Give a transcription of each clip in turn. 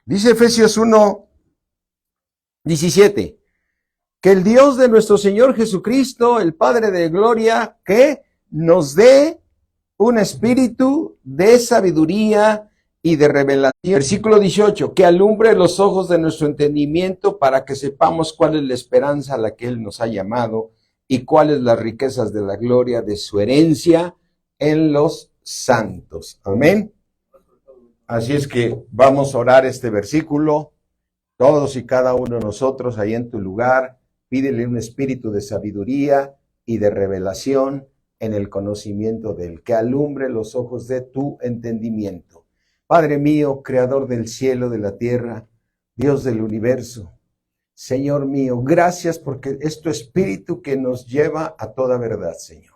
Dice Efesios 1:17, que el Dios de nuestro Señor Jesucristo, el Padre de gloria, que nos dé un espíritu de sabiduría y de revelación. Versículo 18, que alumbre los ojos de nuestro entendimiento para que sepamos cuál es la esperanza a la que Él nos ha llamado y cuáles las riquezas de la gloria de su herencia en los santos. Amén. Así es que vamos a orar este versículo, todos y cada uno de nosotros ahí en tu lugar. Pídele un espíritu de sabiduría y de revelación en el conocimiento de Él, que alumbre los ojos de tu entendimiento. Padre mío, creador del cielo, de la tierra, Dios del universo, Señor mío, gracias porque es tu espíritu que nos lleva a toda verdad, Señor.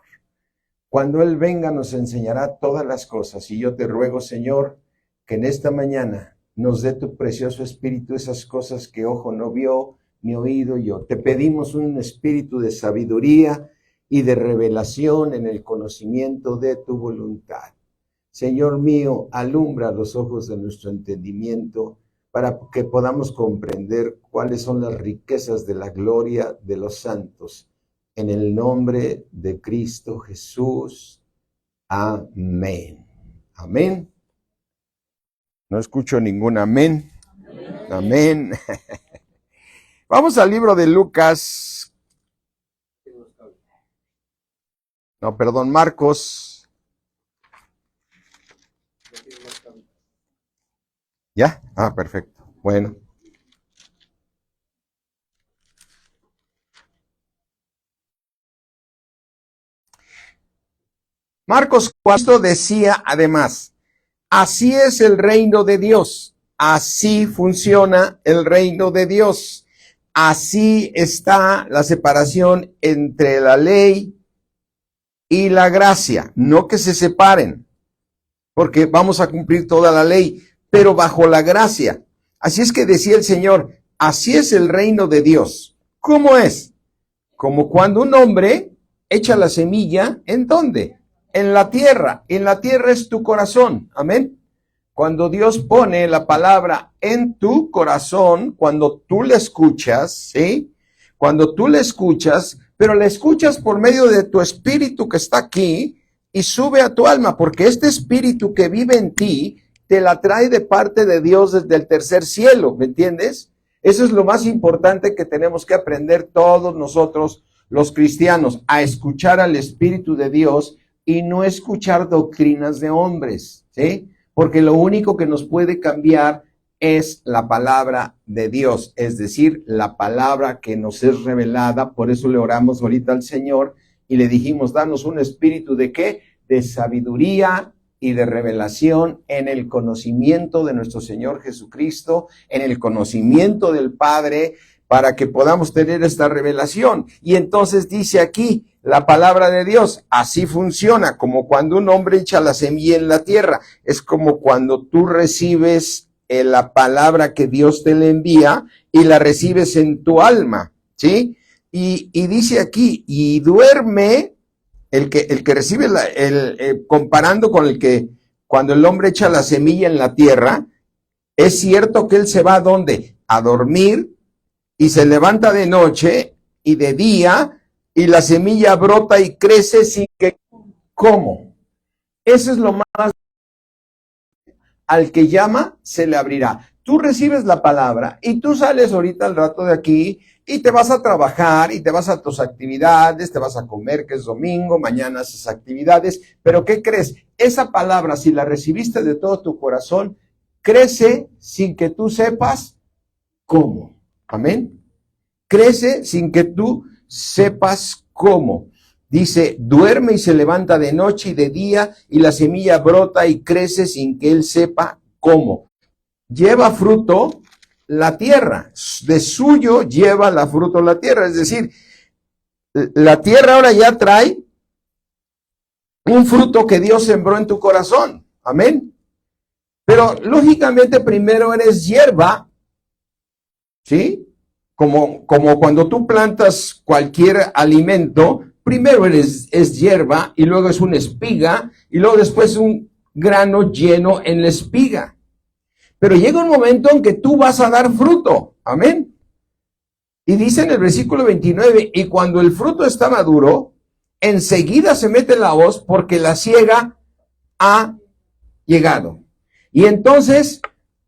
Cuando Él venga nos enseñará todas las cosas y yo te ruego, Señor, que en esta mañana nos dé tu precioso espíritu esas cosas que ojo no vio, ni oído yo. Te pedimos un espíritu de sabiduría y de revelación en el conocimiento de tu voluntad. Señor mío, alumbra los ojos de nuestro entendimiento para que podamos comprender cuáles son las riquezas de la gloria de los santos. En el nombre de Cristo Jesús. Amén. Amén. No escucho ningún amén. Amén. Vamos al libro de Lucas. No, perdón, Marcos. ¿Ya? Ah, perfecto. Bueno. Marcos 4 decía además, así es el reino de Dios, así funciona el reino de Dios, así está la separación entre la ley y la gracia, no que se separen, porque vamos a cumplir toda la ley, pero bajo la gracia. Así es que decía el Señor, así es el reino de Dios. ¿Cómo es? Como cuando un hombre echa la semilla, ¿en dónde? En la tierra. En la tierra es tu corazón. Amén. Cuando Dios pone la palabra en tu corazón, cuando tú la escuchas, ¿sí? Cuando tú la escuchas, pero la escuchas por medio de tu espíritu que está aquí y sube a tu alma, porque este espíritu que vive en ti te la trae de parte de Dios desde el tercer cielo, ¿me entiendes? Eso es lo más importante que tenemos que aprender todos nosotros, los cristianos, a escuchar al Espíritu de Dios y no escuchar doctrinas de hombres, ¿sí? Porque lo único que nos puede cambiar es la palabra de Dios, es decir, la palabra que nos es revelada. Por eso le oramos ahorita al Señor y le dijimos, danos un espíritu de ¿qué? De sabiduría y de revelación en el conocimiento de nuestro Señor Jesucristo, en el conocimiento del Padre, para que podamos tener esta revelación. Y entonces dice aquí la palabra de Dios, así funciona, como cuando un hombre echa la semilla en la tierra, es como cuando tú recibes la palabra que Dios te le envía y la recibes en tu alma, ¿sí? Y dice aquí, y duerme el que recibe, comparando con el que cuando el hombre echa la semilla en la tierra, es cierto que él se va ¿a dónde? A dormir y se levanta de noche y de día y la semilla brota y crece sin que, ¿cómo? Eso es lo más, al que llama se le abrirá. Tú recibes la palabra y tú sales ahorita al rato de aquí y te vas a trabajar y te vas a tus actividades, te vas a comer, que es domingo, mañana haces actividades, pero ¿qué crees? Esa palabra, si la recibiste de todo tu corazón, crece sin que tú sepas cómo. Amén. Crece sin que tú sepas cómo. Dice, duerme y se levanta de noche y de día y la semilla brota y crece sin que él sepa cómo. Lleva fruto la tierra, de suyo lleva la fruto la tierra, es decir, la tierra ahora ya trae un fruto que Dios sembró en tu corazón, amén. Pero lógicamente primero eres hierba, ¿sí? Como cuando tú plantas cualquier alimento, primero es hierba y luego es una espiga y luego después un grano lleno en la espiga. Pero llega un momento en que tú vas a dar fruto. Amén. Y dice en el versículo 29, y cuando el fruto está maduro, enseguida se mete la hoz porque la siega ha llegado. Y entonces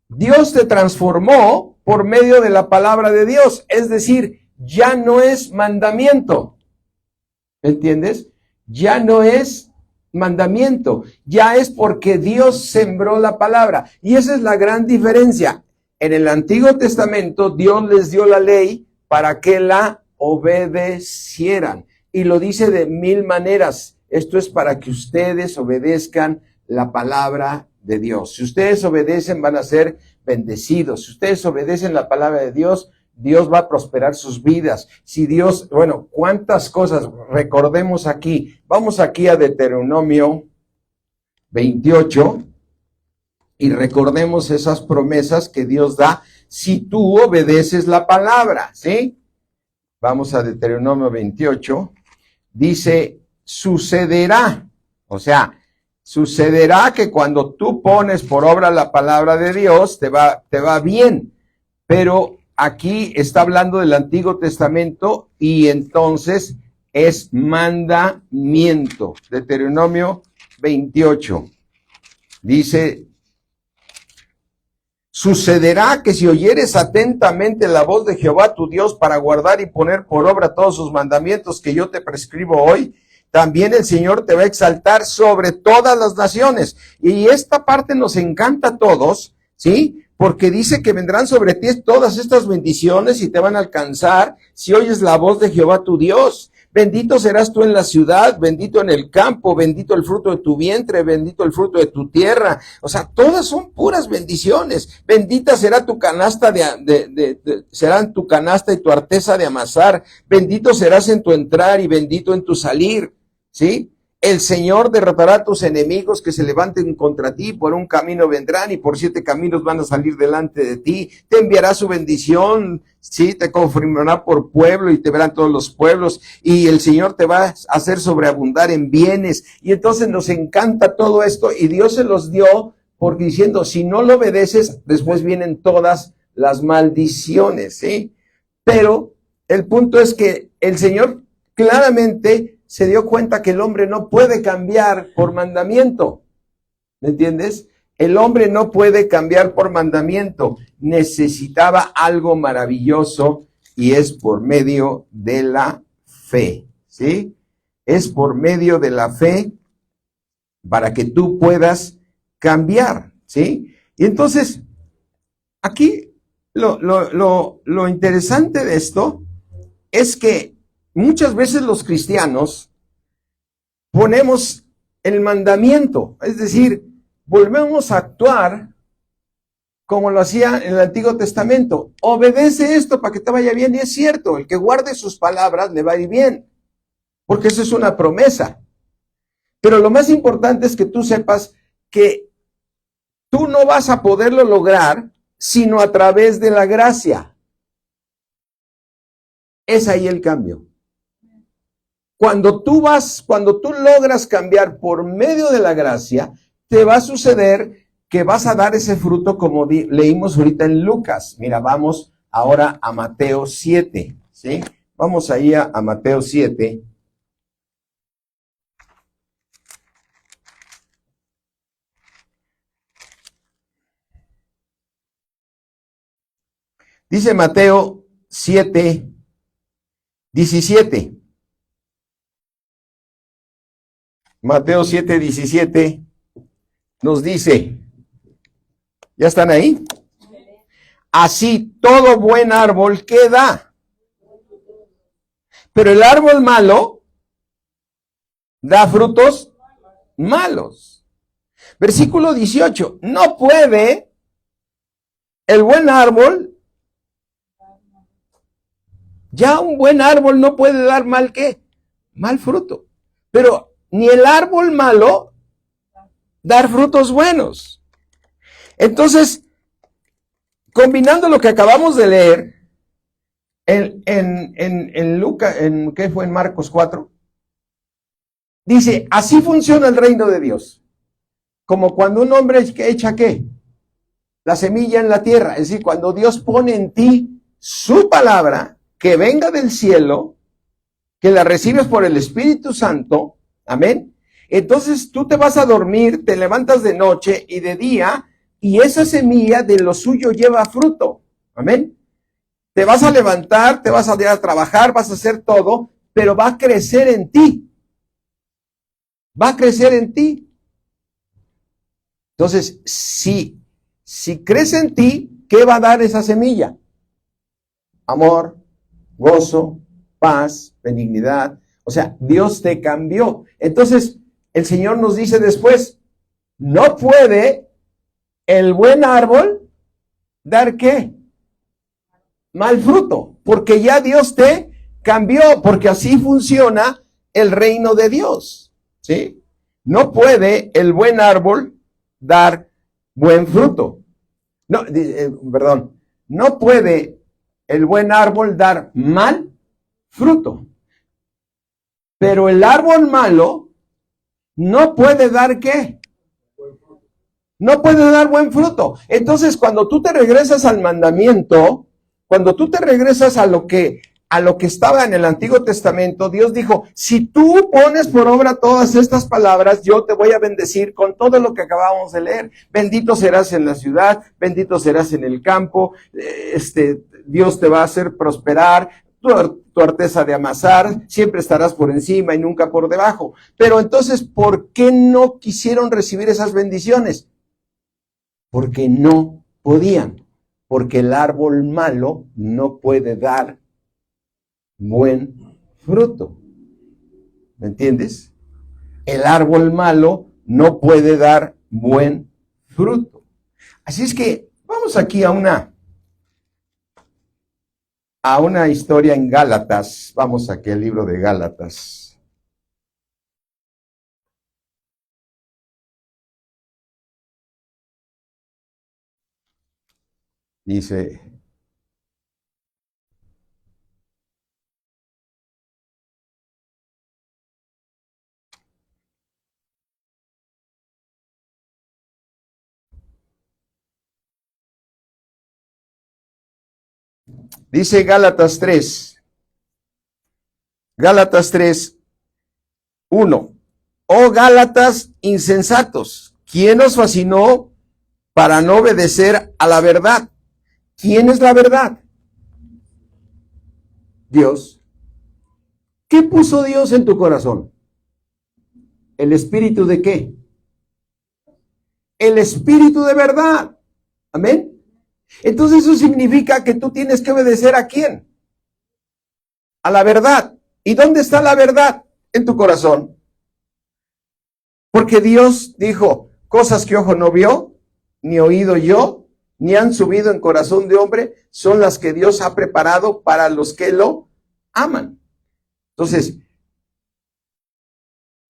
Dios te transformó por medio de la palabra de Dios. Es decir, ya no es mandamiento. ¿Entiendes? Ya no es mandamiento. Ya es porque Dios sembró la palabra. Y esa es la gran diferencia. En el Antiguo Testamento, Dios les dio la ley para que la obedecieran. Y lo dice de 1000 maneras. Esto es para que ustedes obedezcan la palabra de Dios. Si ustedes obedecen, van a ser bendecidos. Si ustedes obedecen la palabra de Dios, Dios va a prosperar sus vidas. Si Dios, bueno, cuántas cosas recordemos aquí. Vamos aquí a Deuteronomio 28 y recordemos esas promesas que Dios da si tú obedeces la palabra, ¿sí? Vamos a Deuteronomio 28. Dice, sucederá, o sea, sucederá que cuando tú pones por obra la palabra de Dios, te va bien. Pero aquí está hablando del Antiguo Testamento y entonces es mandamiento. Deuteronomio 28. Dice, sucederá que si oyeres atentamente la voz de Jehová tu Dios para guardar y poner por obra todos sus mandamientos que yo te prescribo hoy, también el Señor te va a exaltar sobre todas las naciones. Y esta parte nos encanta a todos, ¿sí? Porque dice que vendrán sobre ti todas estas bendiciones y te van a alcanzar si oyes la voz de Jehová tu Dios. Bendito serás tú en la ciudad, bendito en el campo, bendito el fruto de tu vientre, bendito el fruto de tu tierra. O sea, todas son puras bendiciones. Bendita será tu canasta serán tu canasta y tu arteza de amasar. Bendito serás en tu entrar y bendito en tu salir. ¿Sí? El Señor derrotará a tus enemigos que se levanten contra ti, por un camino vendrán y por 7 caminos van a salir delante de ti. Te enviará su bendición, sí, te confirmará por pueblo y te verán todos los pueblos y el Señor te va a hacer sobreabundar en bienes. Y entonces nos encanta todo esto y Dios se los dio porque diciendo, si no lo obedeces, después vienen todas las maldiciones, ¿sí? Pero el punto es que el Señor claramente se dio cuenta que el hombre no puede cambiar por mandamiento. ¿Me entiendes? El hombre no puede cambiar por mandamiento. Necesitaba algo maravilloso y es por medio de la fe. ¿Sí? Es por medio de la fe para que tú puedas cambiar. ¿Sí? Y entonces, aquí lo interesante de esto es que muchas veces los cristianos ponemos el mandamiento, es decir, volvemos a actuar como lo hacía en el Antiguo Testamento. Obedece esto para que te vaya bien, y es cierto, el que guarde sus palabras le va a ir bien, porque eso es una promesa. Pero lo más importante es que tú sepas que tú no vas a poderlo lograr sino a través de la gracia. Es ahí el cambio. Cuando tú logras cambiar por medio de la gracia, te va a suceder que vas a dar ese fruto como leímos ahorita en Lucas. Mira, vamos ahora a Mateo 7, ¿sí? Vamos ahí a Mateo 7. Dice Mateo 7, 17. Mateo 7, 17 nos dice, ¿ya están ahí? Así todo buen árbol que da, pero el árbol malo da frutos malos. Versículo 18, no puede el buen árbol, ya un buen árbol no puede dar mal fruto, pero ni el árbol malo dar frutos buenos. Entonces, combinando lo que acabamos de leer en Lucas, ¿qué fue? En Marcos 4, dice, así funciona el reino de Dios. Como cuando un hombre echa ¿qué? la semilla en la tierra. Es decir, cuando Dios pone en ti su palabra, que venga del cielo, que la recibes por el Espíritu Santo, amén. Entonces tú te vas a dormir, te levantas de noche y de día, y esa semilla de lo suyo lleva fruto, amén. Te vas a levantar, te vas a ir a trabajar, vas a hacer todo, pero va a crecer en ti. Va a crecer en ti. Entonces, si crece en ti, ¿qué va a dar esa semilla? Amor, gozo, paz, benignidad. O sea, Dios te cambió. Entonces, el Señor nos dice después, no puede el buen árbol dar ¿qué? Mal fruto, porque ya Dios te cambió, porque así funciona el reino de Dios, ¿sí? No puede el buen árbol dar buen fruto. No, perdón, no puede el buen árbol dar mal fruto. Pero el árbol malo no puede dar ¿qué? No puede dar buen fruto. Entonces, cuando tú te regresas al mandamiento, cuando tú te regresas a lo que estaba en el Antiguo Testamento, Dios dijo, si tú pones por obra todas estas palabras, yo te voy a bendecir con todo lo que acabamos de leer. Bendito serás en la ciudad, bendito serás en el campo, Dios te va a hacer prosperar, tu arteza de amasar, siempre estarás por encima y nunca por debajo. Pero entonces, ¿por qué no quisieron recibir esas bendiciones? Porque no podían, porque el árbol malo no puede dar buen fruto. ¿Me entiendes? El árbol malo no puede dar buen fruto. Así es que vamos aquí a una historia en Gálatas. Vamos aquí al libro de Gálatas. Dice, Gálatas 3, Gálatas 3, 1. Oh Gálatas insensatos, ¿quién os fascinó para no obedecer a la verdad? ¿Quién es la verdad? Dios. ¿Qué puso Dios en tu corazón? ¿El espíritu de qué? El espíritu de verdad. Amén. Entonces eso significa que tú tienes que obedecer ¿a quién? A la verdad. ¿Y dónde está la verdad? En tu corazón. Porque Dios dijo, cosas que ojo no vio, ni oído yo, ni han subido en corazón de hombre, son las que Dios ha preparado para los que lo aman. Entonces,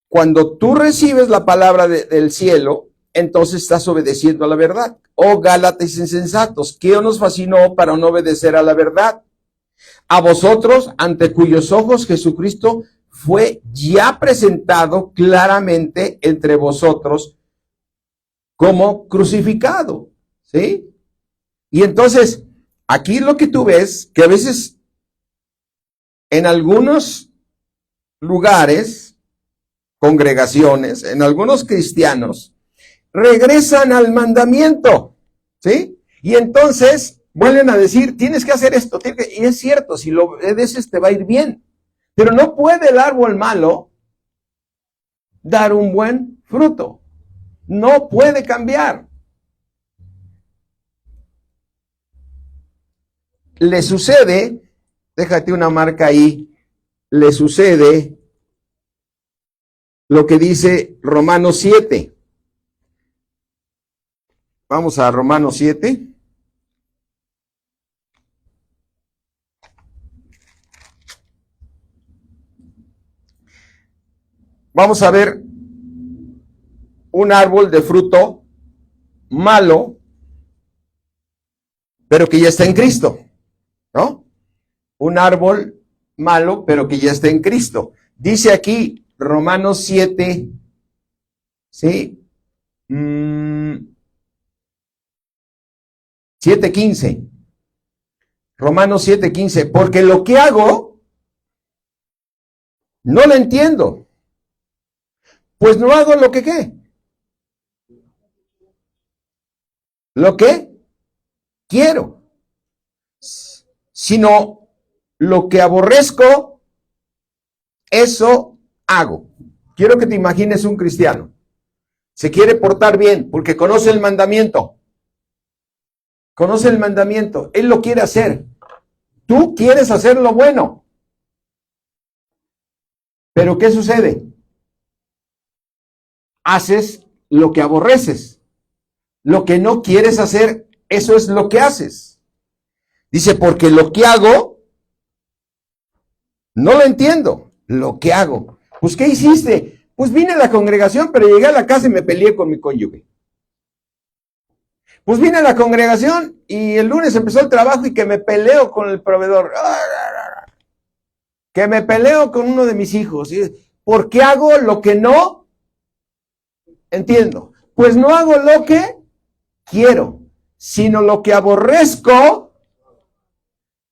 cuando tú recibes la palabra del cielo, entonces estás obedeciendo a la verdad. Oh Gálatas insensatos, ¿qué nos fascinó para no obedecer a la verdad? A vosotros, ante cuyos ojos Jesucristo fue ya presentado claramente entre vosotros como crucificado, ¿sí? Y entonces, aquí lo que tú ves, que a veces en algunos lugares, congregaciones, en algunos cristianos, regresan al mandamiento, ¿sí? Y entonces vuelven a decir, tienes que hacer esto, y es cierto, si lo obedeces te va a ir bien, pero no puede el árbol malo dar un buen fruto, no puede cambiar. Le sucede, déjate una marca ahí, le sucede lo que dice Romanos 7. Vamos a Romanos 7. Vamos a ver un árbol de fruto malo, pero que ya está en Cristo, ¿no? Un árbol malo, pero que ya está en Cristo. Dice aquí Romanos 7, ¿sí? 7:15. Romanos 7:15. Porque lo que hago, no lo entiendo. Pues no hago lo que ¿qué? Lo que quiero. Sino lo que aborrezco, eso hago. Quiero que te imagines un cristiano. Se quiere portar bien porque conoce el mandamiento. Conoce el mandamiento. Él lo quiere hacer. Tú quieres hacer lo bueno. Pero ¿qué sucede? Haces lo que aborreces. Lo que no quieres hacer, eso es lo que haces. Dice, porque lo que hago, no lo entiendo. Lo que hago. Pues, ¿qué hiciste? Pues vine a la congregación, pero llegué a la casa y me peleé con mi cónyuge. Pues vine a la congregación y el lunes empezó el trabajo y que me peleo con el proveedor. Que me peleo con uno de mis hijos. ¿Por qué hago lo que no entiendo? Pues no hago lo que quiero, sino lo que aborrezco,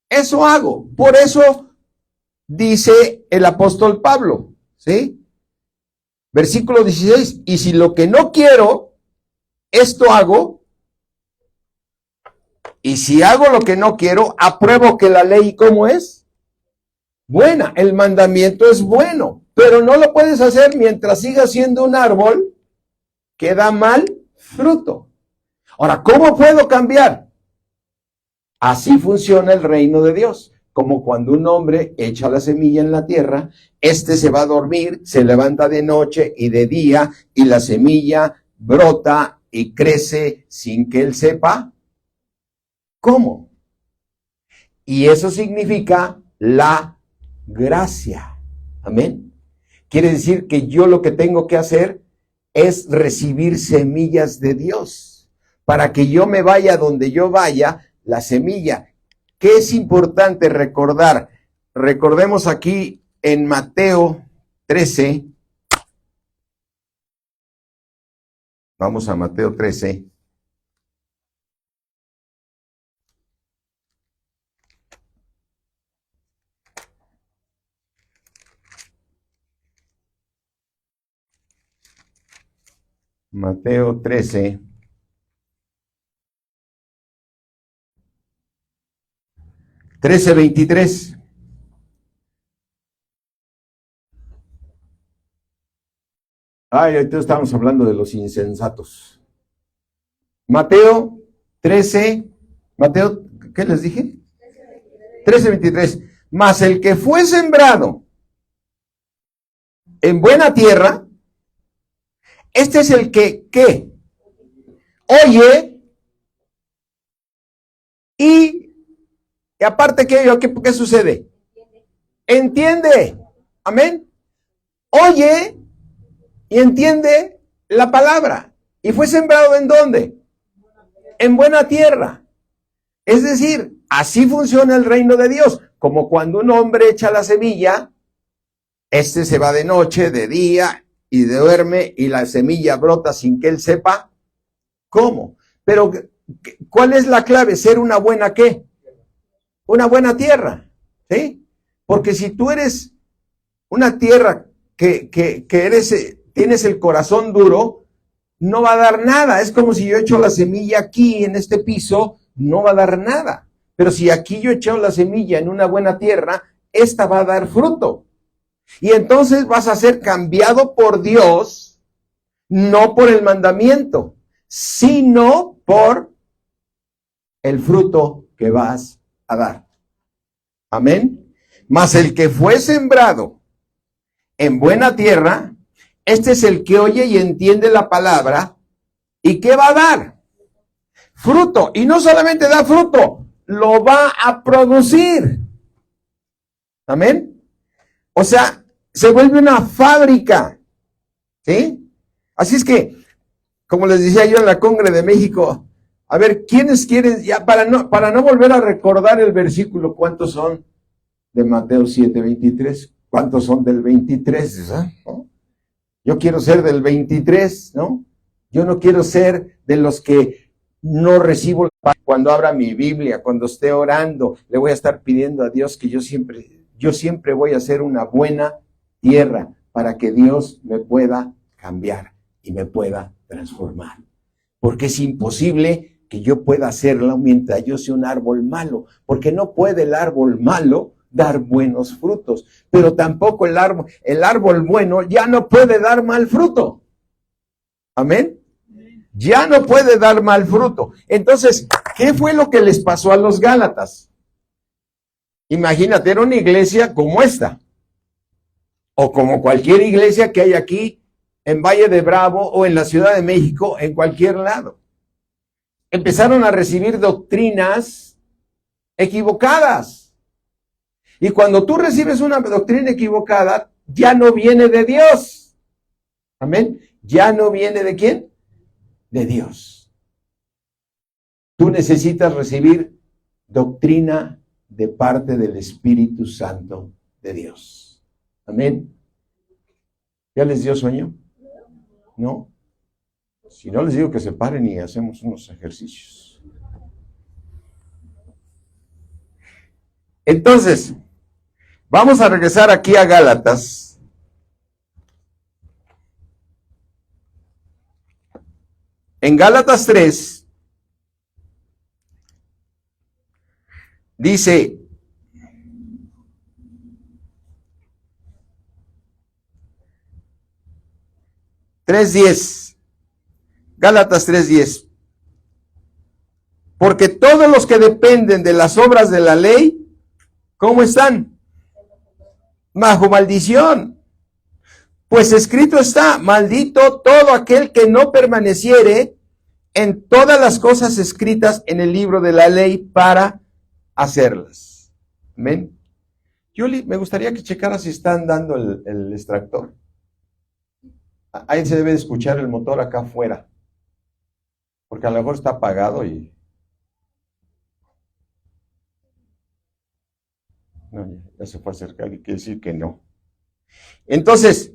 eso hago. Por eso dice el apóstol Pablo, ¿sí? Versículo 16, y si lo que no quiero, esto hago, y si hago lo que no quiero, apruebo que la ley, ¿cómo es? Buena, el mandamiento es bueno, pero no lo puedes hacer mientras sigas siendo un árbol que da mal fruto. Ahora, ¿cómo puedo cambiar? Así funciona el reino de Dios. Como cuando un hombre echa la semilla en la tierra, éste se va a dormir, se levanta de noche y de día, y la semilla brota y crece sin que él sepa cómo. Y eso significa la gracia. Amén. Quiere decir que yo lo que tengo que hacer es recibir semillas de Dios. Para que yo me vaya donde yo vaya, la semilla. ¿Qué es importante recordar? Recordemos aquí en Mateo 13. Vamos a Mateo 13. Mateo 13. 13:23. Ay, ahorita estamos hablando de los insensatos. Mateo 13, Mateo, ¿qué les dije? 13:23. Mas el que fue sembrado en buena tierra, este es el que, ¿qué? Oye, y aparte, ¿qué sucede? Entiende. Amén. Oye y entiende la palabra. ¿Y fue sembrado en dónde? En buena tierra. Es decir, así funciona el reino de Dios. Como cuando un hombre echa la semilla, este se va de noche, de día y duerme y la semilla brota sin que él sepa cómo. Pero, ¿cuál es la clave? Ser una buena ¿qué? Una buena tierra, ¿sí? Porque si tú eres una tierra que tienes el corazón duro, no va a dar nada. Es como si yo echo la semilla aquí en este piso, no va a dar nada. Pero si aquí yo echo la semilla en una buena tierra, esta va a dar fruto. Y entonces vas a ser cambiado por Dios, no por el mandamiento, sino por el fruto que vas a dar. Amén. Mas el que fue sembrado en buena tierra, este es el que oye y entiende la palabra. ¿Y qué va a dar? Fruto. Y no solamente da fruto, lo va a producir. Amén. O sea, se vuelve una fábrica. ¿Sí? Así es que, como les decía yo en la Congre de México, a ver, ¿quiénes quieren? Ya para no volver a recordar el versículo, ¿cuántos son de Mateo 7:23? ¿Cuántos son del 23? ¿No? Yo quiero ser del 23, ¿no? Yo no quiero ser de los que no recibo. cuando abra mi Biblia, cuando esté orando, le voy a estar pidiendo a Dios que yo siempre voy a ser una buena tierra para que Dios me pueda cambiar y me pueda transformar. Porque es imposible que yo pueda hacerlo mientras yo sea un árbol malo, porque no puede el árbol malo dar buenos frutos, pero tampoco el árbol bueno ya no puede dar mal fruto. Amén. Ya no puede dar mal fruto. Entonces, ¿qué fue lo que les pasó a los Gálatas? Imagínate, era una iglesia como esta, o como cualquier iglesia que hay aquí en Valle de Bravo o en la Ciudad de México, en cualquier lado. Empezaron a recibir doctrinas equivocadas. Y cuando tú recibes una doctrina equivocada, ya no viene de Dios. Amén. Ya no viene de ¿quién? De Dios. Tú necesitas recibir doctrina de parte del Espíritu Santo de Dios. Amén. ¿Ya les dio sueño? ¿No? Si no, les digo que se paren y hacemos unos ejercicios. Entonces, vamos a regresar aquí a Gálatas. En Gálatas 3, dice, Gálatas 3:10. Porque todos los que dependen de las obras de la ley, ¿cómo están? Bajo maldición. Pues escrito está, maldito todo aquel que no permaneciere en todas las cosas escritas en el libro de la ley para hacerlas. Amén. Yuli, me gustaría que checara si están dando el extractor. Ahí se debe de escuchar el motor acá afuera, porque a lo mejor está apagado y... No, ya se fue a acercar y quiere decir que no. Entonces,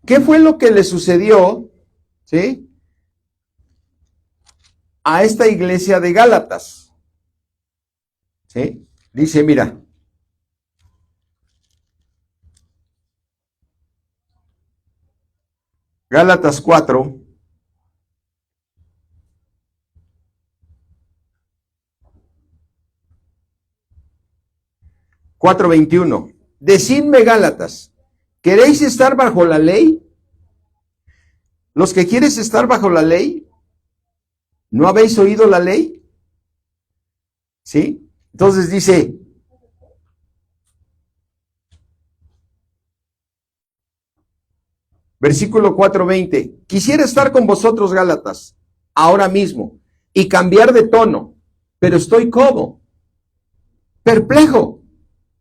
¿qué fue lo que le sucedió, sí, a esta iglesia de Gálatas? ¿Sí? Dice, mira, Gálatas 4, Cuatro 21. Decidme, Gálatas, ¿queréis estar bajo la ley? Los que quieres estar bajo la ley, ¿no habéis oído la ley? ¿Sí? Entonces dice, versículo 4:20, quisiera estar con vosotros, Gálatas, ahora mismo, y cambiar de tono, pero estoy como perplejo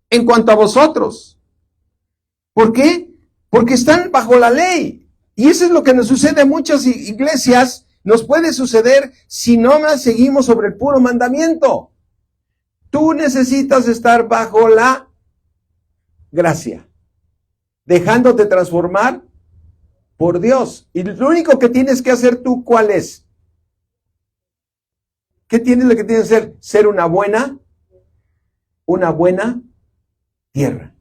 en cuanto a vosotros. ¿Por qué? Porque están bajo la ley. Y eso es lo que nos sucede en muchas iglesias, nos puede suceder si no más seguimos sobre el puro mandamiento. Tú necesitas estar bajo la gracia, dejándote transformar por Dios. Y lo único que tienes que hacer tú, ¿cuál es? ¿Qué tienes lo que tienes que hacer? Ser una buena tierra.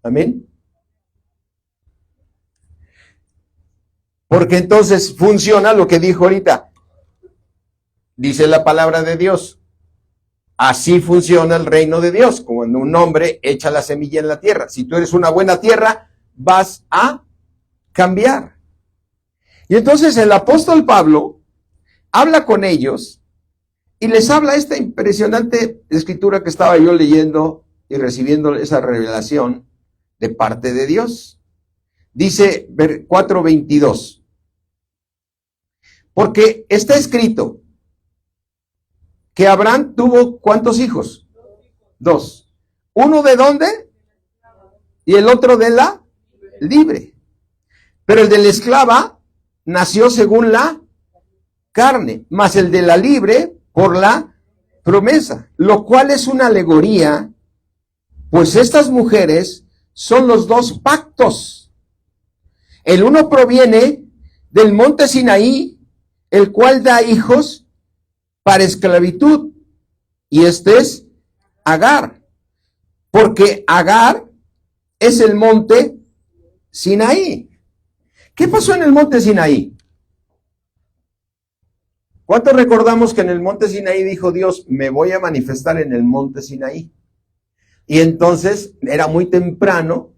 Amén. Porque entonces funciona lo que dijo ahorita. Dice la palabra de Dios. Así funciona el reino de Dios. Cuando un hombre echa la semilla en la tierra. Si tú eres una buena tierra, vas a cambiar. Y entonces el apóstol Pablo habla con ellos y les habla esta impresionante escritura que estaba yo leyendo y recibiendo esa revelación de parte de Dios. Dice 4:22. Porque está escrito que Abraham tuvo ¿cuántos hijos? 2. ¿Uno de dónde? Y el otro de la libre. Pero el de la esclava nació según la carne, mas el de la libre por la promesa, lo cual es una alegoría, pues estas mujeres son los dos pactos. El uno proviene del monte Sinaí, el cual da hijos para esclavitud. Y este es Agar, porque Agar es el monte Sinaí. ¿Qué pasó en el monte Sinaí? ¿Cuántos recordamos que en el monte Sinaí dijo Dios, me voy a manifestar en el monte Sinaí? Y entonces era muy temprano,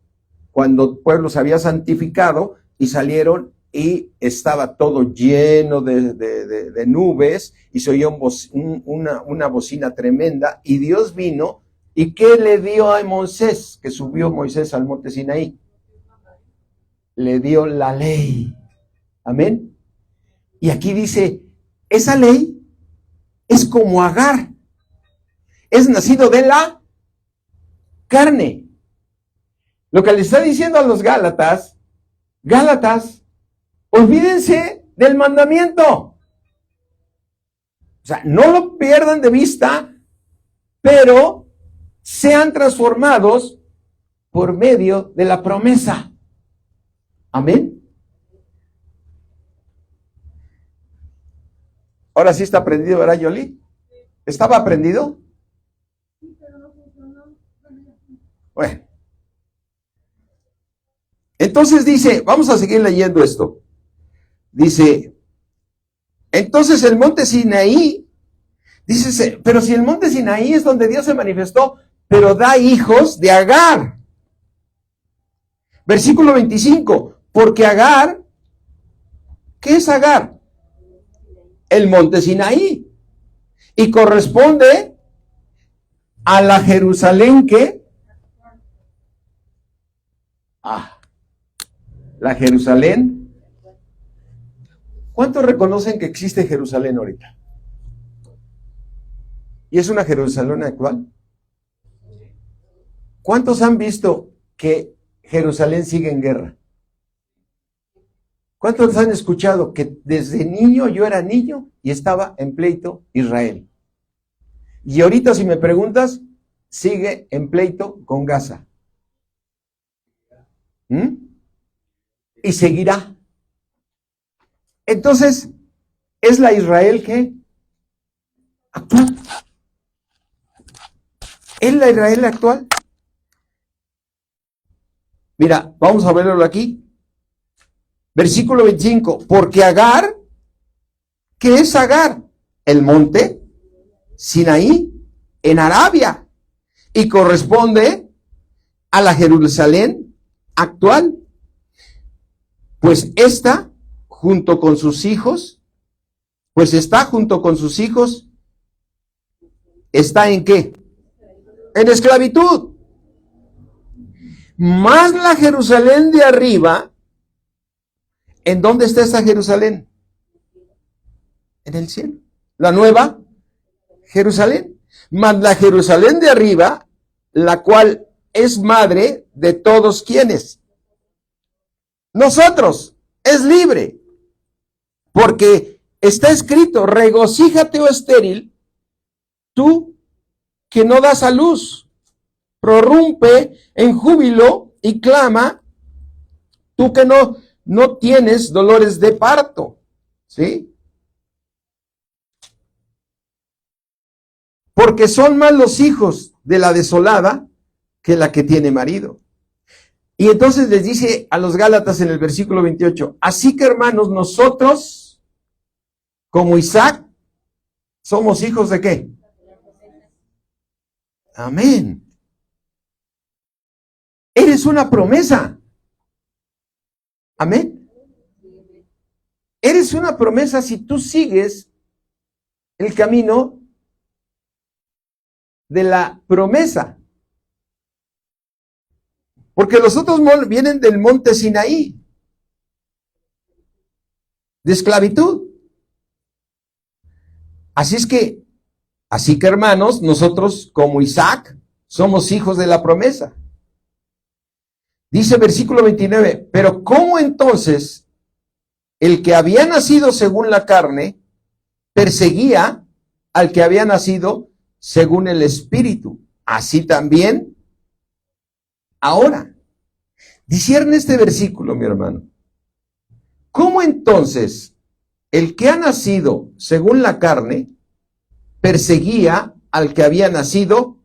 cuando el pueblo se había santificado y salieron y estaba todo lleno de nubes y se oyó una bocina tremenda y Dios vino. ¿Y qué le dio a Moisés? Que subió Moisés al monte Sinaí. Le dio la ley. Amén. Y aquí dice, esa ley es como Agar. Es nacido de la carne. Lo que le está diciendo a los Gálatas, olvídense del mandamiento. O sea, no lo pierdan de vista, pero sean transformados por medio de la promesa. Amén. Ahora sí está aprendido, ¿verdad, Yoli? ¿Estaba aprendido? Bueno. Entonces dice, vamos a seguir leyendo esto. Dice, entonces el monte Sinaí, dice, pero si el monte Sinaí es donde Dios se manifestó, pero da hijos de Agar. Versículo 25, porque Agar, ¿qué es Agar? El monte Sinaí. Y corresponde a la Jerusalén que... la Jerusalén. ¿Cuántos reconocen que existe Jerusalén ahorita? ¿Y es una Jerusalén actual? ¿Cuántos han visto que Jerusalén sigue en guerra? ¿Cuántos han escuchado que desde niño, yo era niño y estaba en pleito Israel? Y ahorita, si me preguntas, sigue en pleito con Gaza. Y seguirá. Entonces, ¿es la Israel que actual? ¿Es la Israel actual? Mira, vamos a verlo aquí. Versículo 25. Porque Agar, ¿qué es Agar? El monte Sinaí en Arabia. Y corresponde a la Jerusalén actual. Pues esta, junto con sus hijos, ¿está en qué? En esclavitud. Más la Jerusalén de arriba, ¿en dónde está esta Jerusalén? En el cielo. La nueva Jerusalén. Más la Jerusalén de arriba, la cual es madre de todos quienes. Nosotros, es libre. Porque está escrito, regocíjate, oh estéril, tú que no das a luz, prorrumpe en júbilo y clama, tú que no tienes dolores de parto, ¿sí? Porque son más los hijos de la desolada que la que tiene marido. Y entonces les dice a los Gálatas en el versículo 28, así que hermanos, nosotros, como Isaac, somos hijos de ¿qué? Amén. Eres una promesa. Amén. Eres una promesa si tú sigues el camino de la promesa. Porque los otros vienen del monte Sinaí, de esclavitud. Así que hermanos, nosotros como Isaac somos hijos de la promesa. Dice versículo 29, pero ¿cómo entonces el que había nacido según la carne perseguía al que había nacido según el Espíritu? Así también ahora. Discierne este versículo, mi hermano. ¿Cómo entonces el que ha nacido según la carne perseguía al que había nacido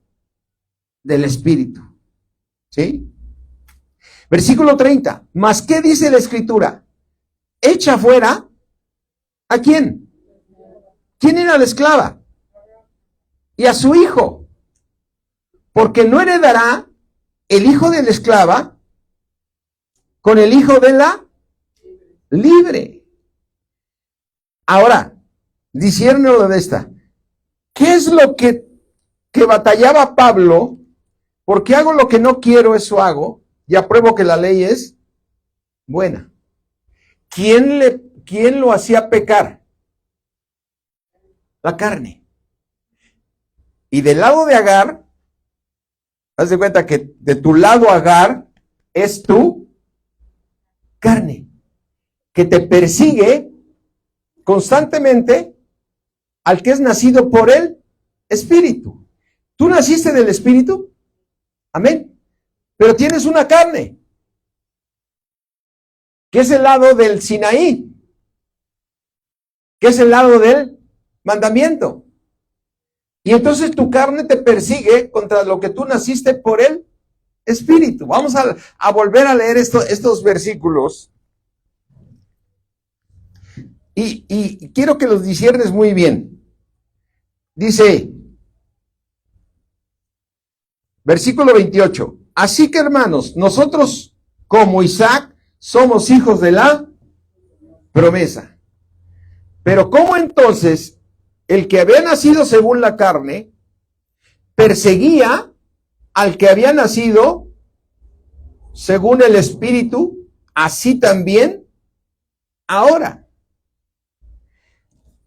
del Espíritu. ¿Sí? Versículo 30. ¿Mas qué dice la Escritura? Echa fuera, ¿a quién? ¿Quién era la esclava? Y a su hijo. Porque no heredará el hijo de la esclava con el hijo de la libre. Ahora, disciérnelo de esta. ¿Qué es lo que batallaba Pablo? Porque hago lo que no quiero, eso hago, y apruebo que la ley es buena. ¿Quién lo hacía pecar? La carne. Y del lado de Agar, haz de cuenta que de tu lado Agar es tu carne, que te persigue constantemente al que es nacido por el Espíritu. ¿Tú naciste del Espíritu? Amén. Pero tienes una carne, que es el lado del Sinaí, que es el lado del mandamiento. Y entonces tu carne te persigue contra lo que tú naciste por el Espíritu. Vamos a volver a leer estos versículos. Y quiero que los disciernes muy bien. Dice, versículo 28. Así que, hermanos, nosotros como Isaac somos hijos de la promesa. Pero ¿cómo entonces el que había nacido según la carne perseguía al que había nacido según el Espíritu? Así también ahora.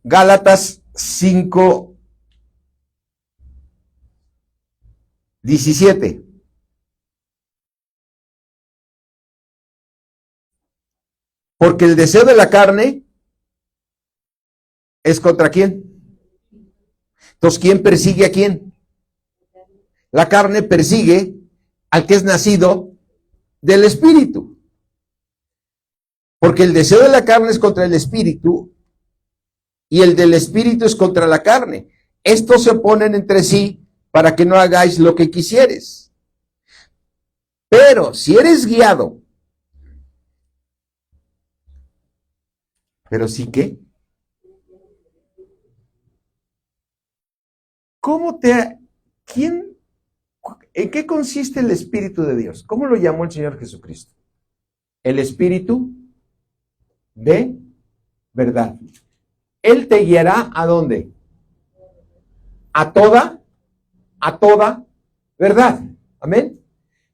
Gálatas 5:17. Porque el deseo de la carne es contra quién. Entonces, ¿quién persigue a quién? La carne persigue al que es nacido del Espíritu. Porque el deseo de la carne es contra el Espíritu y el del Espíritu es contra la carne. Estos se oponen entre sí para que no hagáis lo que quisieres. Pero si eres guiado, ¿pero sí qué? ¿En qué consiste el Espíritu de Dios? ¿Cómo lo llamó el Señor Jesucristo? El Espíritu de verdad. Él te guiará ¿a dónde? A toda verdad. Amén.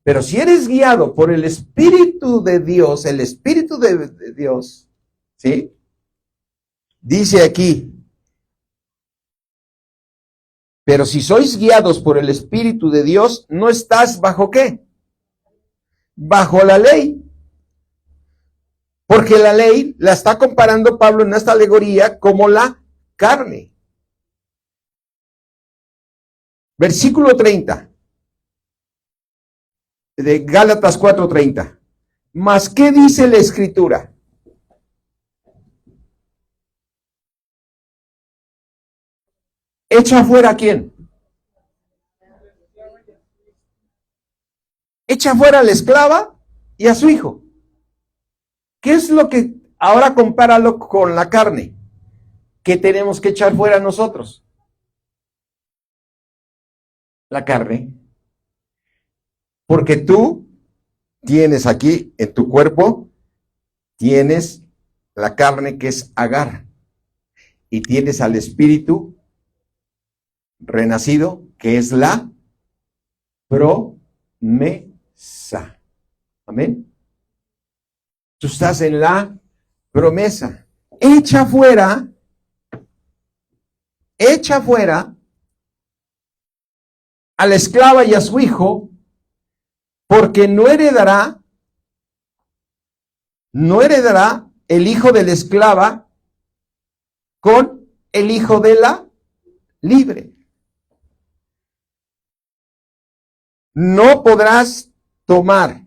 Pero si eres guiado por el Espíritu de Dios, el Espíritu de Dios, ¿sí? Dice aquí, pero si sois guiados por el Espíritu de Dios, no estás bajo ¿qué? Bajo la ley. Porque la ley la está comparando Pablo en esta alegoría como la carne. Versículo 30 de Gálatas 4:30. ¿Mas qué dice la Escritura? ¿Echa fuera a quién? Echa fuera a la esclava y a su hijo. ¿Qué es lo que ahora compáralo con la carne? ¿Qué tenemos que echar fuera nosotros? La carne. Porque tú tienes aquí en tu cuerpo, tienes la carne que es Agar. Y tienes al espíritu renacido que es la promesa. Amén. Tú estás en la promesa. Echa fuera a la esclava y a su hijo, porque no heredará el hijo de la esclava con el hijo de la libre. No podrás tomar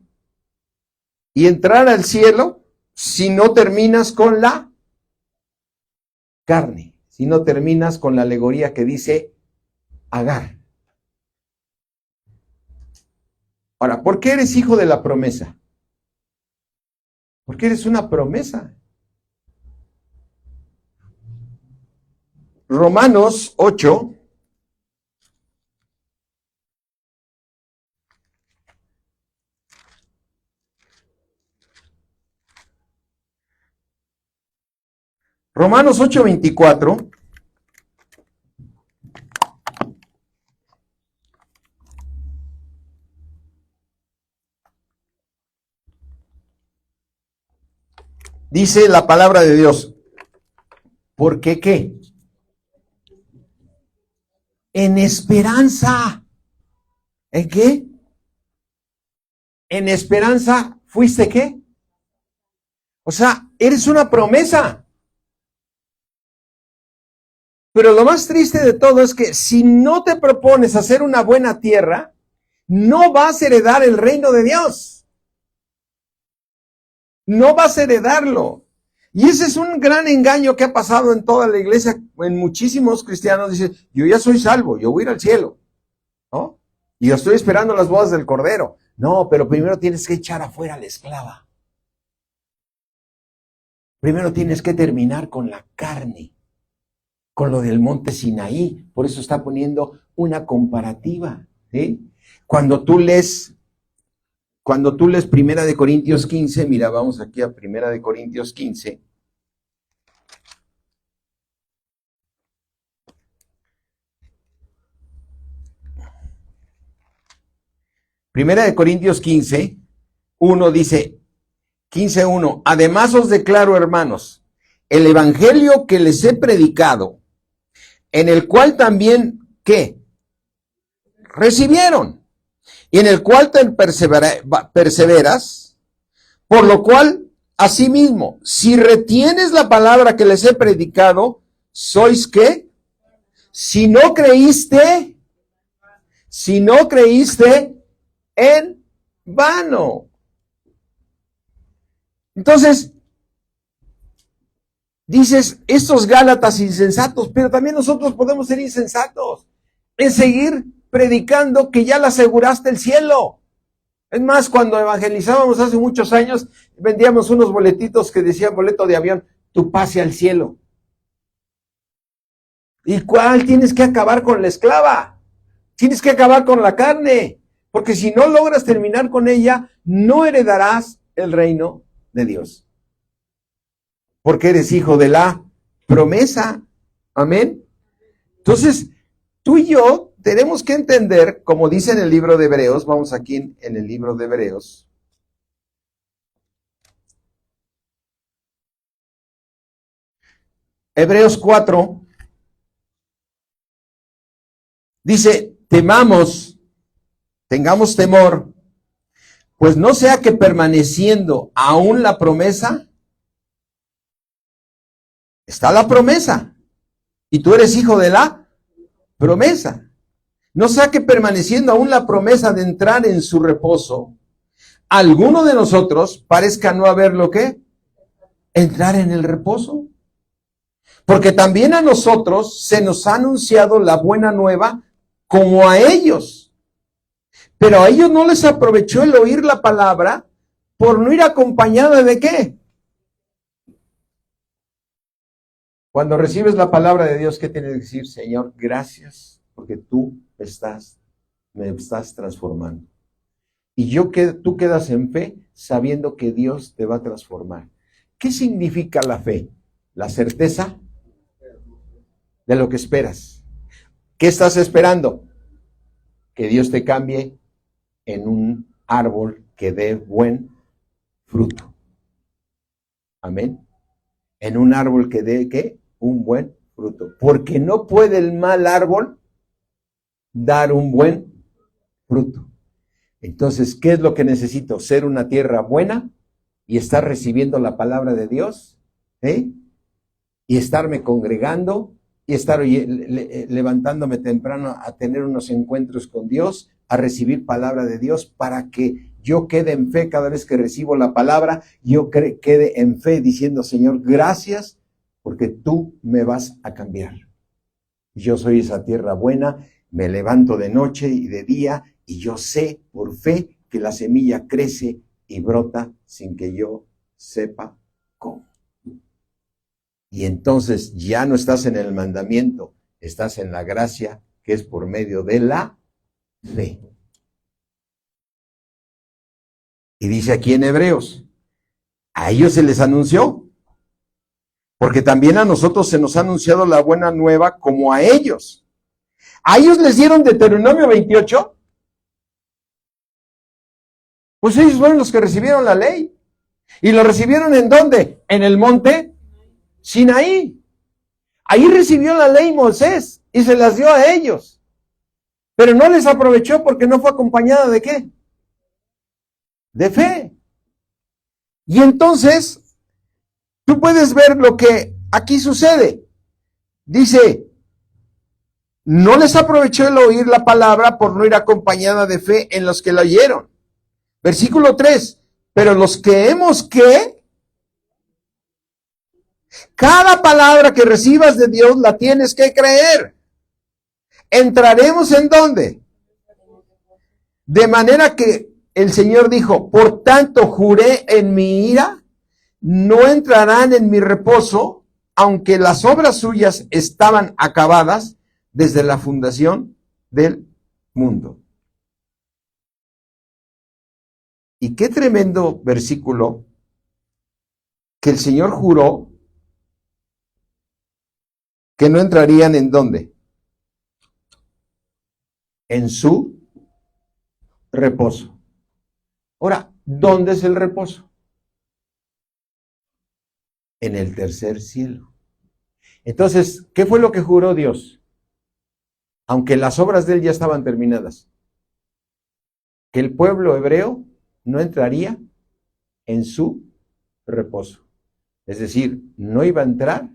y entrar al cielo si no terminas con la carne, si no terminas con la alegoría que dice Agar. Ahora, ¿por qué eres hijo de la promesa? Porque eres una promesa. Romanos 8. Romanos 8:24. Dice la palabra de Dios. ¿Por qué qué? En esperanza. ¿En qué? En esperanza, ¿fuiste qué? O sea, eres una promesa. Pero lo más triste de todo es que si no te propones hacer una buena tierra, no vas a heredar el reino de Dios. No vas a heredarlo. Y ese es un gran engaño que ha pasado en toda la iglesia, en muchísimos cristianos. Dicen, yo ya soy salvo, yo voy a ir al cielo, ¿no? Y yo estoy esperando las bodas del Cordero. No, pero primero tienes que echar afuera a la esclava. Primero tienes que terminar con la carne, con lo del monte Sinaí. Por eso está poniendo una comparativa, ¿sí? Cuando tú lees Primera de Corintios 15, mira, vamos aquí a Primera de Corintios 15. Primera de Corintios 15, 1 dice, 15:1, además os declaro, hermanos, el evangelio que les he predicado, en el cual también, ¿qué? Recibieron, y en el cual te perseveras, por lo cual, asimismo, si retienes la palabra que les he predicado, ¿sois qué? Si no creíste en vano. Entonces, dices, estos Gálatas insensatos, pero también nosotros podemos ser insensatos en seguir predicando que ya le aseguraste el cielo. Es más, cuando evangelizábamos hace muchos años, vendíamos unos boletitos que decían boleto de avión, tu pase al cielo. ¿Y cuál? Tienes que acabar con la esclava. Tienes que acabar con la carne. Porque si no logras terminar con ella, no heredarás el reino de Dios. Porque eres hijo de la promesa. Amén. Entonces, tú y yo tenemos que entender, como dice en el libro de Hebreos, vamos aquí en el libro de Hebreos. Hebreos 4. Dice, tengamos temor, pues no sea que permaneciendo aún la promesa, está la promesa, y tú eres hijo de la promesa. No sea que permaneciendo aún la promesa de entrar en su reposo, alguno de nosotros parezca no haber lo que entrar en el reposo. Porque también a nosotros se nos ha anunciado la buena nueva como a ellos. Pero a ellos no les aprovechó el oír la palabra por no ir acompañada de ¿qué? Cuando recibes la palabra de Dios, ¿qué tienes que decir? Señor, gracias porque tú me estás transformando. Y tú quedas en fe sabiendo que Dios te va a transformar. ¿Qué significa la fe? La certeza de lo que esperas. ¿Qué estás esperando? Que Dios te cambie en un árbol que dé buen fruto. Amén. En un árbol que dé, ¿qué? Un buen fruto. Porque no puede el mal árbol dar un buen fruto. Entonces, ¿qué es lo que necesito? Ser una tierra buena y estar recibiendo la palabra de Dios, y estarme congregando y estar levantándome temprano a tener unos encuentros con Dios, a recibir palabra de Dios para que yo quede en fe cada vez que recibo la palabra, yo quede en fe diciendo, Señor, gracias porque tú me vas a cambiar. Yo soy esa tierra buena, me levanto de noche y de día, y yo sé por fe que la semilla crece y brota sin que yo sepa cómo. Y entonces ya no estás en el mandamiento, estás en la gracia que es por medio de la fe. Y dice aquí en Hebreos, a ellos se les anunció, porque también a nosotros se nos ha anunciado la buena nueva como a ellos. A ellos les dieron Deuteronomio 28, pues ellos fueron los que recibieron la ley. ¿Y lo recibieron en dónde? En el monte Sinaí. Ahí recibió la ley Moisés y se las dio a ellos. Pero no les aprovechó porque no fue acompañada de ¿qué? De fe. Y entonces, tú puedes ver lo que aquí sucede. Dice, no les aprovechó el oír la palabra por no ir acompañada de fe en los que la oyeron. Versículo 3, pero los que hemos que, cada palabra que recibas de Dios la tienes que creer. ¿Entraremos en dónde? De manera que el Señor dijo, por tanto juré en mi ira, no entrarán en mi reposo, aunque las obras suyas estaban acabadas desde la fundación del mundo. Y qué tremendo versículo que el Señor juró que no entrarían en dónde? En su reposo. Ahora, ¿dónde es el reposo? En el tercer cielo. Entonces, ¿qué fue lo que juró Dios? Aunque las obras de él ya estaban terminadas, que el pueblo hebreo no entraría en su reposo. Es decir, no iba a entrar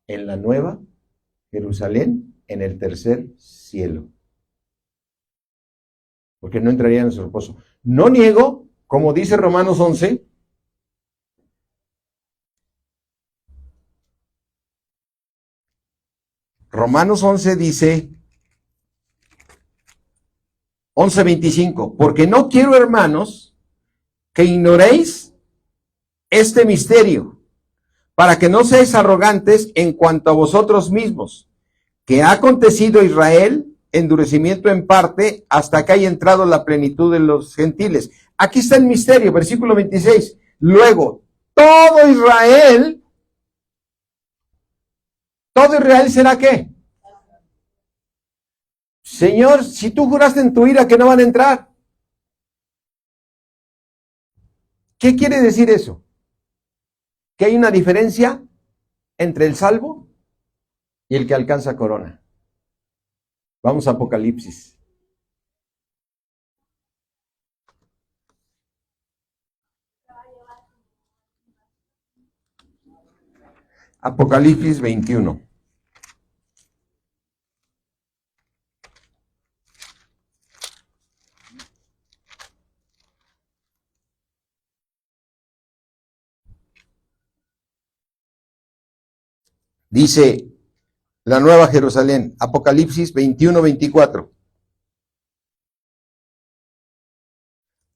en la nueva Jerusalén, en el tercer cielo. Porque no entrarían en su reposo. No niego, como dice Romanos 11, Romanos 11 dice, 11:25, porque no quiero, hermanos, que ignoréis este misterio, para que no seáis arrogantes en cuanto a vosotros mismos, que ha acontecido a Israel endurecimiento en parte hasta que haya entrado la plenitud de los gentiles. Aquí está el misterio, versículo 26. Luego, todo Israel será ¿qué? Señor, si tú juraste en tu ira que no van a entrar, ¿qué quiere decir eso? Que hay una diferencia entre el salvo y el que alcanza corona. Vamos a Apocalipsis. Apocalipsis 21. Dice la Nueva Jerusalén, Apocalipsis 21:24.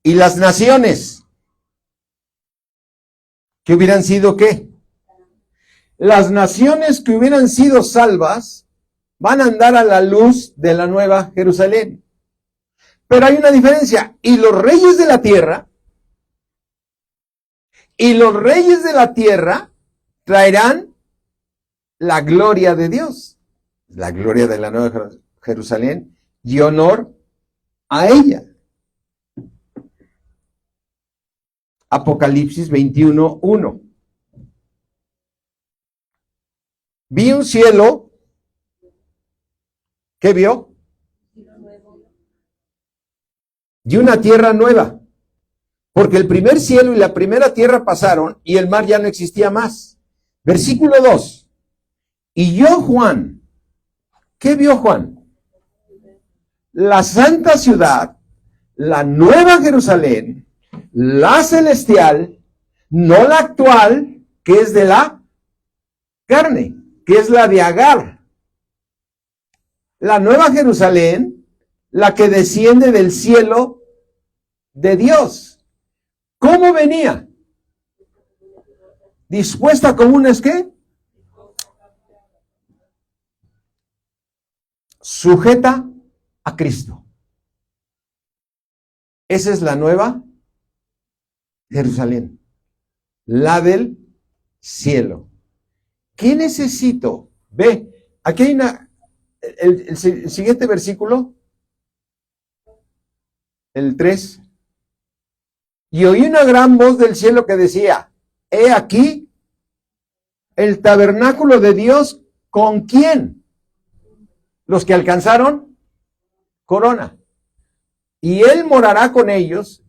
Y las naciones que hubieran sido ¿qué? Las naciones que hubieran sido salvas van a andar a la luz de la Nueva Jerusalén. Pero hay una diferencia. Y los reyes de la tierra traerán la gloria de Dios, la gloria de la Nueva Jerusalén y honor a ella. Apocalipsis 21:1. Vi un cielo. ¿Qué vio? Y una tierra nueva. Porque el primer cielo y la primera tierra pasaron y el mar ya no existía más. Versículo 2. Y yo, Juan, ¿qué vio Juan? La santa ciudad, la nueva Jerusalén, la celestial, no la actual, que es de la carne, que es la de Agar. La nueva Jerusalén, la que desciende del cielo de Dios. ¿Cómo venía? Dispuesta como una, ¿es qué? Sujeta a Cristo. Esa es la nueva Jerusalén, la del cielo. ¿Qué necesito? Ve, aquí hay el siguiente versículo, el 3. Y oí una gran voz del cielo que decía, he aquí el tabernáculo de Dios, ¿con quién? Los que alcanzaron corona. Y él morará con ellos,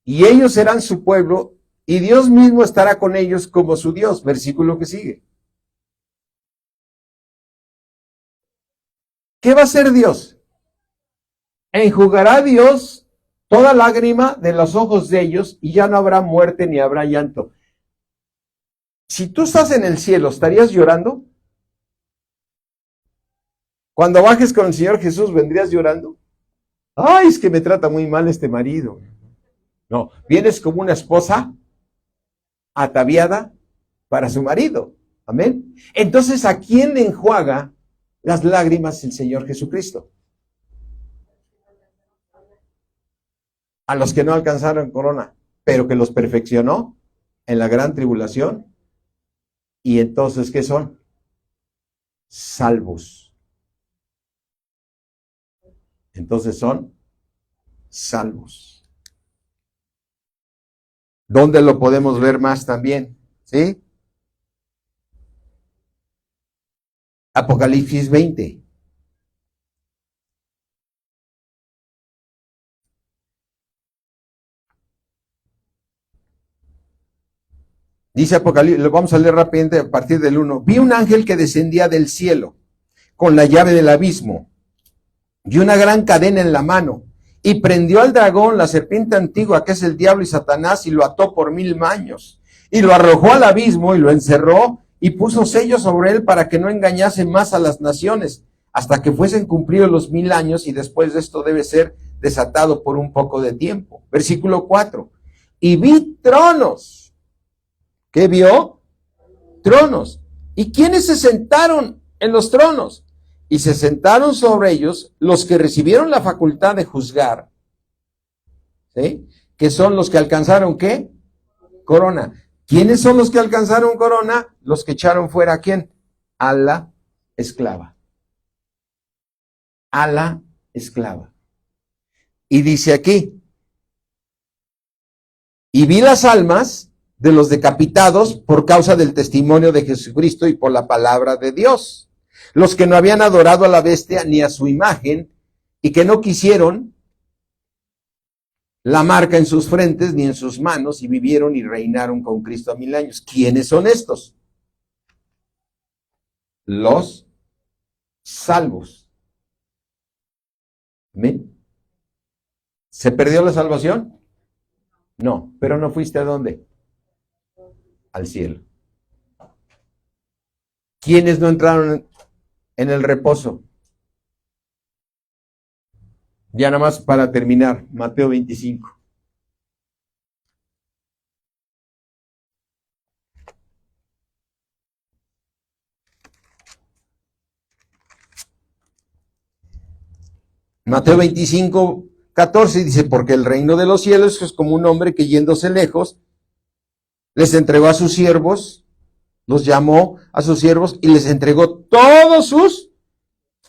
y ellos serán su pueblo, y Dios mismo estará con ellos como su Dios. Versículo que sigue. ¿Qué va a hacer Dios? Enjugará Dios toda lágrima de los ojos de ellos, y ya no habrá muerte ni habrá llanto. Si tú estás en el cielo, ¿estarías llorando? Cuando bajes con el Señor Jesús, ¿vendrías llorando? Ay, es que me trata muy mal este marido. No, vienes como una esposa ataviada para su marido. Amén. Entonces, ¿a quién le enjuaga las lágrimas el Señor Jesucristo? A los que no alcanzaron corona, pero que los perfeccionó en la gran tribulación. Y entonces, ¿qué son? Salvos. Entonces son salvos. ¿Dónde lo podemos ver más también? ¿Sí? Apocalipsis 20. Dice Apocalipsis, lo vamos a leer rápidamente a partir del 1. Vi un ángel que descendía del cielo con la llave del abismo y una gran cadena en la mano, y prendió al dragón, la serpiente antigua, que es el diablo y Satanás, y lo ató por 1000 años, y lo arrojó al abismo y lo encerró, y puso sellos sobre él para que no engañase más a las naciones, hasta que fuesen cumplidos los 1000 años, y después de esto debe ser desatado por un poco de tiempo. Versículo 4. Y vi tronos. ¿Qué vio? Tronos. ¿Y quiénes se sentaron en los tronos? Y se sentaron sobre ellos los que recibieron la facultad de juzgar, ¿sí? Que son los que alcanzaron, ¿qué? Corona. ¿Quiénes son los que alcanzaron corona? Los que echaron fuera, ¿a quién? A la esclava. A la esclava. Y dice aquí, y vi las almas de los decapitados por causa del testimonio de Jesucristo y por la palabra de Dios. Los que no habían adorado a la bestia ni a su imagen, y que no quisieron la marca en sus frentes ni en sus manos, y vivieron y reinaron con Cristo a 1000 años. ¿Quiénes son estos? Los salvos. ¿Amén? ¿Se perdió la salvación? No, pero no fuiste ¿a dónde? Al cielo. ¿Quiénes no entraron en el reposo? Ya nada más para terminar, Mateo 25. Mateo 25, 14 dice, porque el reino de los cielos es como un hombre que yéndose lejos, les entregó a sus siervos, los llamó a sus siervos y les entregó todos sus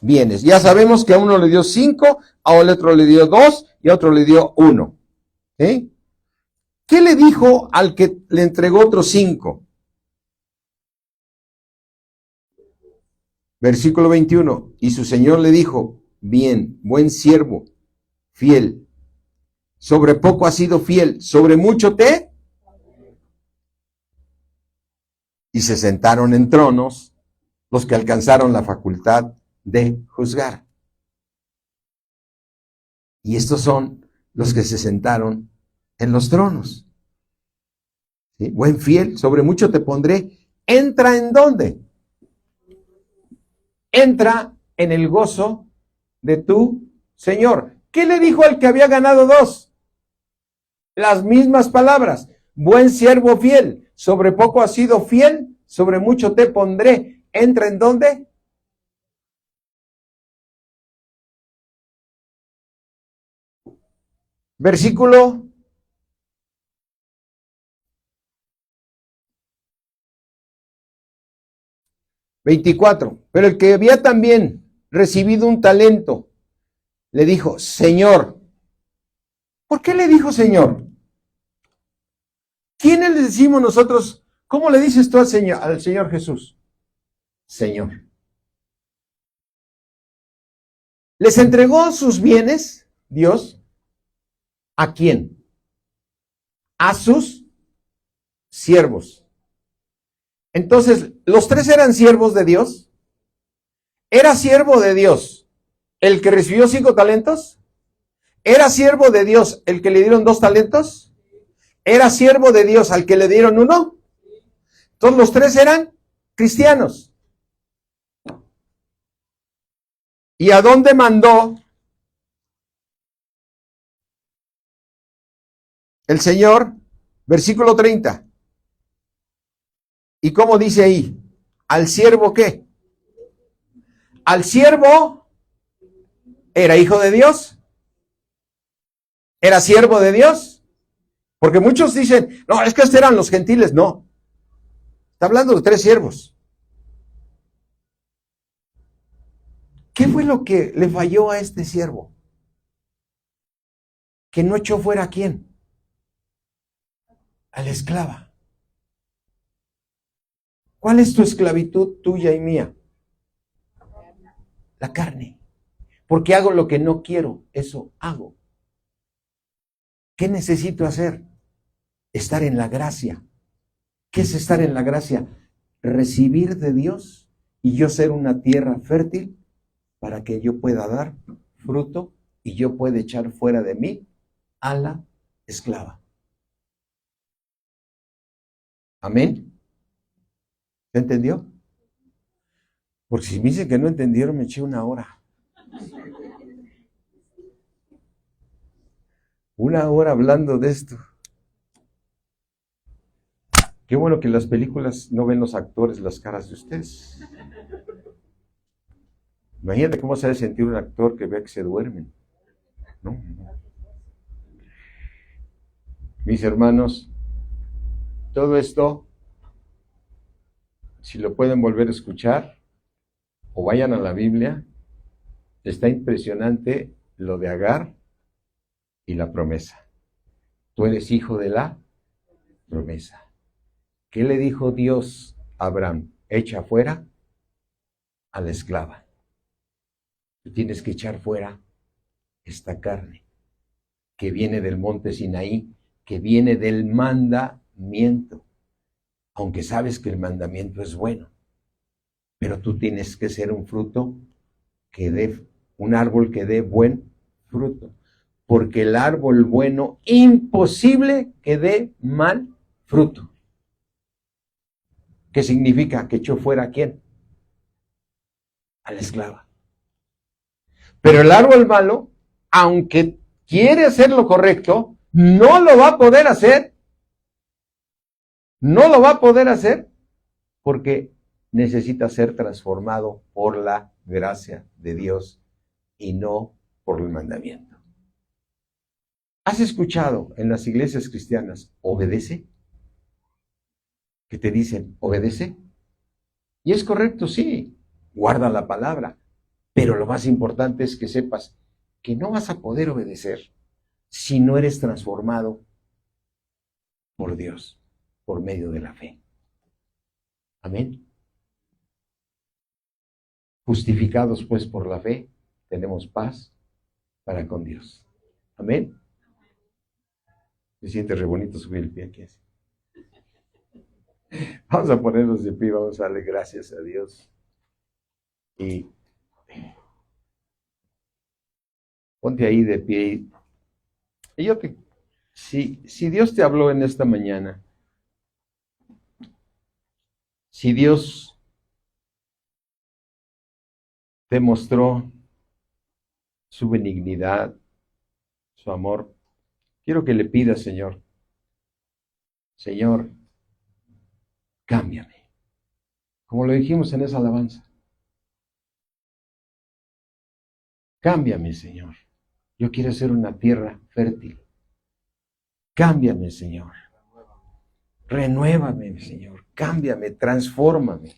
bienes. Ya sabemos que a uno le dio 5, a otro le dio 2 y a otro le dio 1. ¿Sí? ¿Qué le dijo al que le entregó otros 5? Versículo 21. Y su señor le dijo, bien, buen siervo, fiel. Sobre poco has sido fiel, sobre mucho te. Y se sentaron en tronos los que alcanzaron la facultad de juzgar. Y estos son los que se sentaron en los tronos. ¿Sí? Buen fiel, sobre mucho te pondré, ¿entra en dónde? Entra en el gozo de tu Señor. ¿Qué le dijo al que había ganado 2? Las mismas palabras. Buen siervo fiel, sobre poco has sido fiel, sobre mucho te pondré. ¿Entra en dónde? Versículo 24. Pero el que había también recibido un talento, le dijo, Señor. ¿Por qué le dijo Señor? ¿Quiénes le decimos nosotros? ¿Cómo le dices tú al Señor Jesús? Señor. Les entregó sus bienes, Dios, ¿a quién? A sus siervos. Entonces, ¿los 3 eran siervos de Dios? ¿Era siervo de Dios el que recibió 5 talentos? ¿Era siervo de Dios el que le dieron 2 talentos? ¿Era siervo de Dios al que le dieron 1? Entonces, los 3 eran cristianos. ¿Y a dónde mandó el Señor? Versículo 30. ¿Y cómo dice ahí? ¿Al siervo qué? ¿Al siervo era hijo de Dios? ¿Era siervo de Dios? Porque muchos dicen, no, es que estos eran los gentiles. No. Está hablando de 3 siervos. ¿Qué fue lo que le falló a este siervo? Que no echó fuera a quién? A la esclava. ¿Cuál es tu esclavitud tuya y mía? La carne. Porque hago lo que no quiero, eso hago. ¿Qué necesito hacer? Estar en la gracia. ¿Qué es estar en la gracia? Recibir de Dios y yo ser una tierra fértil para que yo pueda dar fruto y yo pueda echar fuera de mí a la esclava. Amén. ¿Se entendió? Porque si me dicen que no entendieron, me eché 1 hora. 1 hora hablando de esto. Qué bueno que en las películas no ven los actores las caras de ustedes. Imagínate cómo se debe sentir un actor que vea que se duermen. ¿No? Mis hermanos, todo esto, si lo pueden volver a escuchar o vayan a la Biblia, está impresionante lo de Agar y la promesa. Tú eres hijo de la promesa. ¿Qué le dijo Dios a Abraham? Echa fuera a la esclava. Tú tienes que echar fuera esta carne que viene del monte Sinaí, que viene del mandamiento. Aunque sabes que el mandamiento es bueno, pero tú tienes que ser un fruto que dé, un árbol que dé buen fruto. Porque el árbol bueno, imposible que dé mal fruto. ¿Qué significa? Que echó fuera a quién? A la esclava. Pero el árbol malo, aunque quiere hacer lo correcto, no lo va a poder hacer. No lo va a poder hacer porque necesita ser transformado por la gracia de Dios y no por el mandamiento. ¿Has escuchado en las iglesias cristianas, obedece? Que te dicen, obedece. Y es correcto, sí, guarda la palabra. Pero lo más importante es que sepas que no vas a poder obedecer si no eres transformado por Dios, por medio de la fe. Amén. Justificados pues por la fe, tenemos paz para con Dios. Amén. Se siente re bonito subir el pie aquí así. Vamos a ponernos de pie, vamos a darle gracias a Dios. Y ponte ahí de pie. Y yo si Dios te habló en esta mañana, Si Dios te mostró su benignidad, su amor, quiero que le pidas, Señor, Señor, cámbiame. Como lo dijimos en esa alabanza. Cámbiame, Señor. Yo quiero ser una tierra fértil. Cámbiame, Señor. Renuévame, Señor. Cámbiame, transfórmame.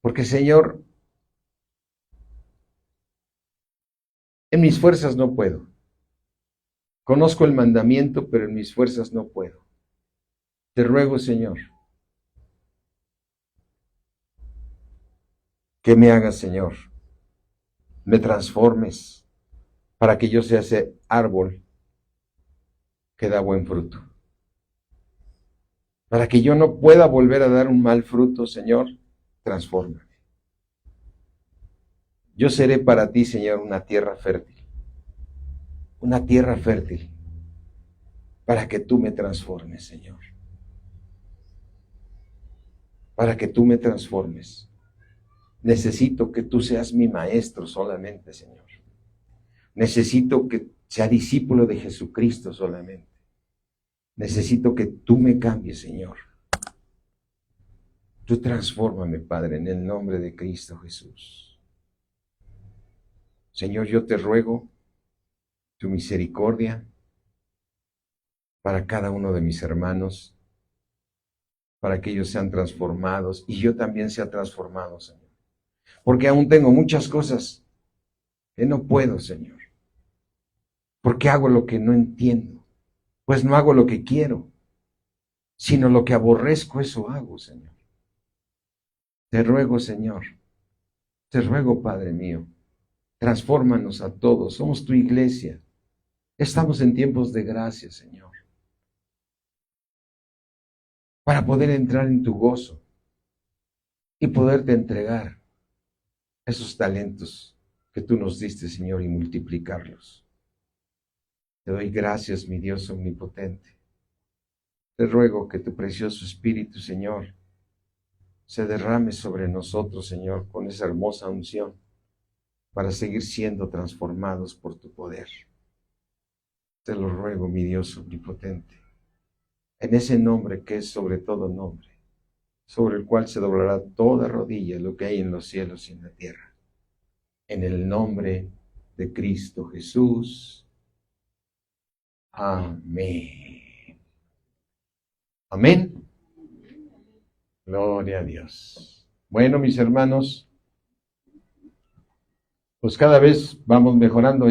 Porque, Señor, en mis fuerzas no puedo. Conozco el mandamiento, pero en mis fuerzas no puedo. Te ruego, Señor, que me hagas, Señor, me transformes para que yo sea ese árbol que da buen fruto. Para que yo no pueda volver a dar un mal fruto, Señor, transfórmame. Yo seré para ti, Señor, una tierra fértil. Una tierra fértil para que tú me transformes, Señor. Para que tú me transformes. Necesito que tú seas mi maestro solamente, Señor. Necesito que sea discípulo de Jesucristo solamente. Necesito que tú me cambies, Señor. Tú transfórmame, Padre, en el nombre de Cristo Jesús. Señor, yo te ruego tu misericordia para cada uno de mis hermanos, para que ellos sean transformados y yo también sea transformado, Señor. Porque aún tengo muchas cosas que no puedo, Señor. Porque hago lo que no entiendo. Pues no hago lo que quiero, sino lo que aborrezco, eso hago, Señor. Te ruego, Señor, te ruego, Padre mío, transfórmanos a todos. Somos tu iglesia. Estamos en tiempos de gracia, Señor, para poder entrar en tu gozo y poderte entregar esos talentos que tú nos diste, Señor, y multiplicarlos. Te doy gracias, mi Dios omnipotente. Te ruego que tu precioso Espíritu, Señor, se derrame sobre nosotros, Señor, con esa hermosa unción, para seguir siendo transformados por tu poder. Te lo ruego, mi Dios omnipotente, en ese nombre que es sobre todo nombre, sobre el cual se doblará toda rodilla, lo que hay en los cielos y en la tierra. En el nombre de Cristo Jesús. Amén. Amén. Gloria a Dios. Bueno, mis hermanos, pues cada vez vamos mejorando.